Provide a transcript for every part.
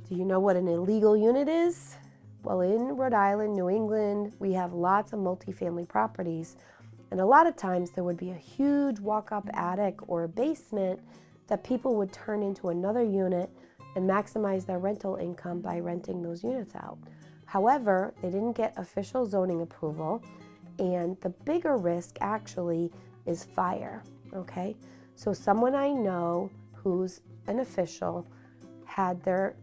Do you know what an illegal unit is? Well, in Rhode Island, New England, we have lots of multifamily properties, and a lot of times there would be a huge walk-up attic or a basement that people would turn into another unit and maximize their rental income by renting those units out. However, they didn't get official zoning approval, and the bigger risk actually is fire, okay? So someone I know who's an official had their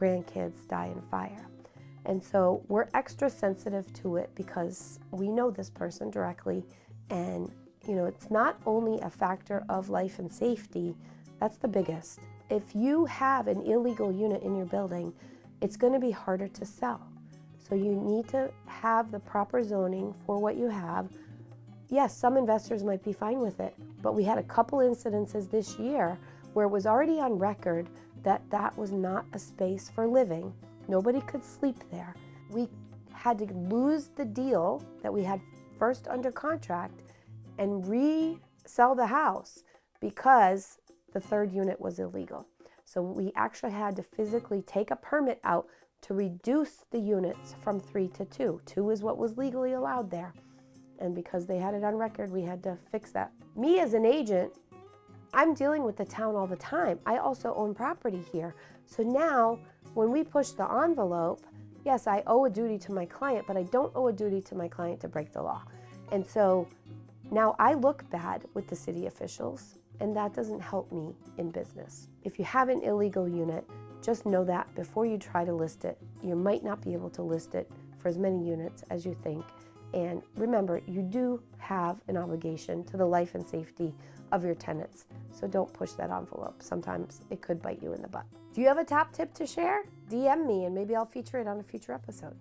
grandkids die in fire. And so we're extra sensitive to it because we know this person directly, and it's not only a factor of life and safety, that's the biggest. If you have an illegal unit in your building, it's going to be harder to sell. So you need to have the proper zoning for what you have. Yes, some investors might be fine with it, but we had a couple incidences this year where it was already on record that that was not a space for living. Nobody could sleep there. We had to lose the deal that we had first under contract and resell the house because the third unit was illegal. So we actually had to physically take a permit out to reduce the units from 3 to 2. 2 is what was legally allowed there. And because they had it on record, we had to fix that. Me as an agent, I'm dealing with the town all the time. I also own property here. So now, when we push the envelope, yes, I owe a duty to my client, but I don't owe a duty to my client to break the law. And so now I look bad with the city officials, and that doesn't help me in business. If you have an illegal unit, just know that before you try to list it, you might not be able to list it for as many units as you think. And remember, you do have an obligation to the life and safety of your tenants. So don't push that envelope. Sometimes it could bite you in the butt. Do you have a top tip to share? DM me and maybe I'll feature it on a future episode.